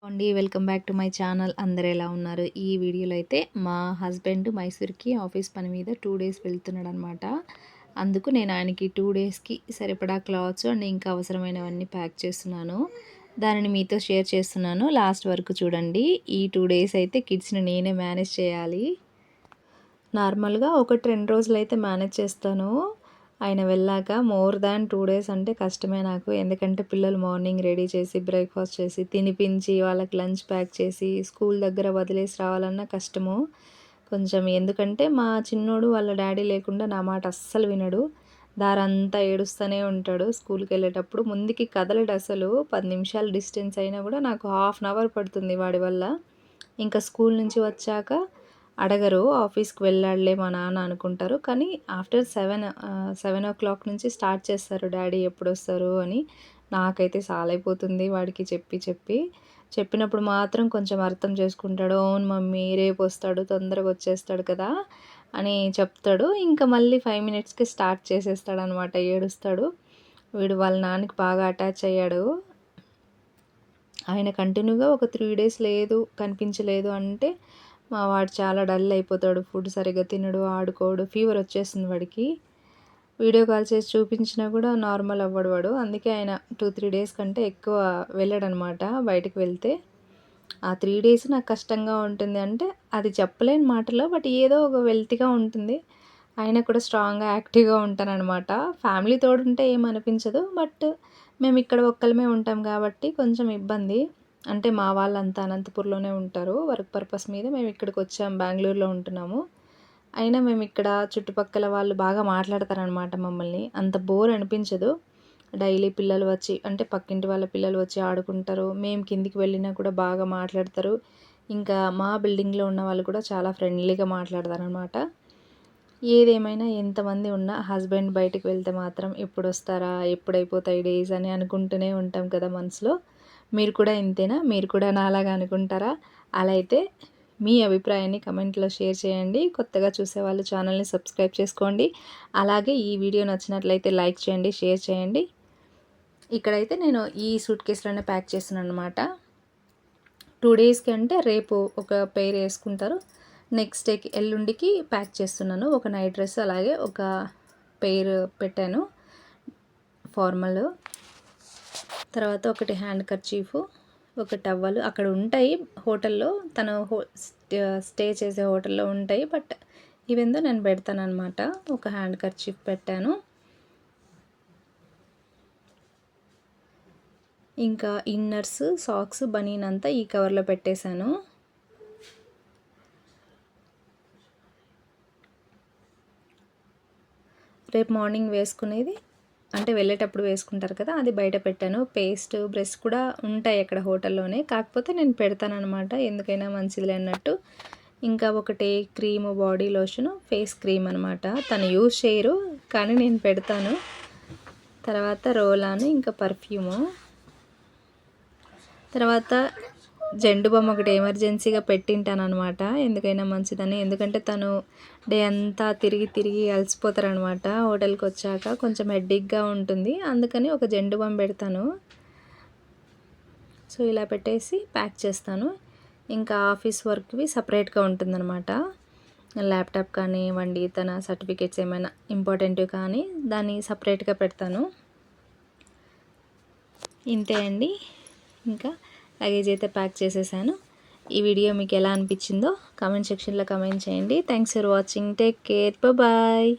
అండి welcome back to my channel. అందరూ ఎలా ఉన్నారు? ఈ వీడియోలో అయితే మా హస్బెండ్ మైసూర్‌కి ఆఫీస్ పని మీద 2 డేస్ వెళ్తున్నాడనమాట. అందుకు నేను ఆయనకి 2 డేస్‌కి సరిపడా క్లాత్స్ అండ్ ఇంకా అవసరమైనవన్నీ ప్యాక్ చేస్తున్నాను. దానిని మీతో షేర్ చేస్తున్నాను. లాస్ట్ వరకు చూడండి. ఈ 2 డేస్ అయితే కిడ్స్‌ని నేనే మేనేజ్ చేయాలి. నార్మల్‌గా 2 రోజులైతే మేనేజ్ చేస్తాను. ఆయన వెళ్ళాక మోర్ దాన్ 2 డేస్ అంటే కష్టమే నాకు. ఎందుకంటే పిల్లలు మార్నింగ్ రెడీ చేసి, బ్రేక్‌ఫాస్ట్ చేసి, తినిపించి, వాళ్ళకి లంచ్ ప్యాక్ చేసి, స్కూల్ దగ్గర వదిలేసి రావాలన్నా కష్టము. కొంచెం ఎందుకంటే మా చిన్నోడు వాళ్ళ డ్యాడీ లేకుండా నా మాట అస్సలు వినడు. దారంతా ఏడుస్తూనే ఉంటాడు స్కూల్‌కెళ్ళేటప్పుడు. ముందుకి కదలడసలు. 10 నిమిషాలు డిస్టెన్స్ అయినా కూడా నాకు హాఫ్ అన్ అవర్ పడుతుంది వాడి వల్ల. ఇంకా స్కూల్ నుంచి వచ్చాక అడగరు. ఆఫీస్‌కి వెళ్ళాడులే మా నాన్న అనుకుంటారు. కానీ ఆఫ్టర్ 7:00 నుంచి స్టార్ట్ చేస్తారు డ్యాడీ ఎప్పుడొస్తారు అని. నాకైతే సాలైపోతుంది వాడికి చెప్పి చెప్పి. చెప్పినప్పుడు మాత్రం కొంచెం అర్థం చేసుకుంటాడు. అవును మమ్మీ రేపొస్తాడు తొందరగా వచ్చేస్తాడు కదా! అని చెప్తాడు. ఇంకా మళ్ళీ 5 మినిట్స్‌కి స్టార్ట్ చేసేస్తాడనమాట. ఏడుస్తాడు. వీడు వాళ్ళ నాన్నకి బాగా అటాచ్ అయ్యాడు. ఆయన కంటిన్యూగా ఒక 3 డేస్ లేదు, కనిపించలేదు అంటే మా వాడు చాలా డల్ అయిపోతాడు. ఫుడ్ సరిగ్గా తినడు, ఆడుకోడు. ఫీవర్ వచ్చేస్తుంది వాడికి. వీడియో కాల్ చేసి చూపించినా కూడా నార్మల్ అవ్వడు వాడు. అందుకే ఆయన 2, 3 డేస్ కంటే ఎక్కువ వెళ్ళడనమాట బయటికి వెళ్తే. ఆ 3 డేస్ నాకు కష్టంగా ఉంటుంది. అంటే అది చెప్పలేని మాటలో బట్ ఏదో ఒక వెల్తీగా ఉంటుంది. అయినా కూడా స్ట్రాంగ్‌గా, యాక్టివ్‌గా ఉంటాననమాట. ఫ్యామిలీ తోడుంటే ఏమనిపించదు. బట్ మేమిక్కడ ఒక్కళ్ళమే ఉంటాం కాబట్టి కొంచెం ఇబ్బంది. అంటే మా వాళ్ళంతా అనంతపూర్‌లోనే ఉంటారు. వర్క్ పర్పస్ మీద మేమిక్కడికొచ్చాం. బెంగుళూరులో ఉంటున్నాము. అయినా మేమిక్కడ చుట్టుపక్కల వాళ్ళు బాగా మాట్లాడతారనమాట మమ్మల్ని. అంత బోర్ అనిపించదు. డైలీ పిల్లలు వచ్చి అంటే పక్కింటి వాళ్ళ పిల్లలు వచ్చి ఆడుకుంటారు. మేము కిందికి వెళ్ళినా కూడా బాగా మాట్లాడతారు. ఇంకా మా బిల్డింగ్‌లో ఉన్న వాళ్ళు కూడా చాలా ఫ్రెండ్లీగా మాట్లాడతారనమాట. ఏదేమైనా ఎంతమంది ఉన్నా హస్బెండ్ బయటికి వెళ్తే మాత్రం ఎప్పుడొస్తారా? ఎప్పుడైపోతాయి డేస్ అని అనుకుంటూనే ఉంటాం కదా మనసులో. మీరు కూడా ఇంతేనా? మీరు కూడా నాలాగా అనుకుంటారా? అలా అయితే మీ అభిప్రాయాన్ని కమెంట్‌లో షేర్ చేయండి. కొత్తగా చూసేవాళ్ళు ఛానల్‌ని సబ్స్క్రైబ్ చేసుకోండి. అలాగే ఈ వీడియో నచ్చినట్లయితే లైక్ చేయండి, షేర్ చేయండి. ఇక్కడైతే నేను ఈ సూట్ కేస్‌లోనే ప్యాక్ చేస్తున్నాననమాట. 2 డేస్‌కి అంటే రేపు ఒక పెయిర్ యేసుకుంటారు. నెక్స్ట్ డేకి ఎల్లుండికి ప్యాక్ చేస్తున్నాను. ఒక నైట్ డ్రెస్ అలాగే ఒక పెయిర్ పెట్టాను ఫార్మల్. తర్వాత ఒకటి హ్యాండ్ కర్చీఫు, ఒక టవల్ అక్కడ ఉంటాయి హోటల్‌లో. తను స్టే చేసే హోటల్‌లో ఉంటాయి. బట్ ఇవేందో నేను పెడతాననమాట. ఒక హ్యాండ్ కర్చీఫ్ పెట్టాను. ఇంకా ఇన్నర్స్, సాక్స్, బనీన్ అంతా ఈ కవర్‌లో పెట్టేశాను. రేపు మార్నింగ్ వేసుకునేది అంటే వెళ్ళేటప్పుడు వేసుకుంటారు కదా! అది బయట పెట్టాను. పేస్ట్, బ్రష్ కూడా ఉంటాయి అక్కడ హోటల్‌లోనే. కాకపోతే నేను పెడతాననమాట. ఎందుకైనా మంచిదిలే అన్నట్టు. ఇంకా ఒకటి cream, body lotion, face cream అనమాట. తను యూజ్ చేయరు. కానీ నేను పెడతాను. తర్వాత రోలాను, ఇంకా పర్ఫ్యూము. తర్వాత జెండు బామ్ ఒకటి ఎమర్జెన్సీగా పెట్టింటాననమాట. ఎందుకైనా మంచిదని. ఎందుకంటే తను డే అంతా తిరిగి తిరిగి అలసిపోతారనమాట. హోటల్‌కొచ్చాక కొంచెం హెడేక్‌గా ఉంటుంది. అందుకని ఒక జెండు బామ్ పెడతాను. సో, ఇలా పెట్టేసి ప్యాక్ చేస్తాను. ఇంకా ఆఫీస్ వర్క్‌వి సపరేట్‌గా ఉంటుందనమాట. ల్యాప్‌టాప్ కానివ్వండి, తన సర్టిఫికేట్స్ ఏమైనా ఇంపార్టెంటివి కానీ దాన్ని సపరేట్‌గా పెడతాను. ఇంతే అండి. ఇంకా లగేజ్ అయితే ప్యాక్ చేసేసాను. ఈ వీడియో మీకు ఎలా అనిపించిందో కామెంట్ సెక్షన్‌లో కామెంట్ చేయండి. Thanks for watching. Take care. Bye.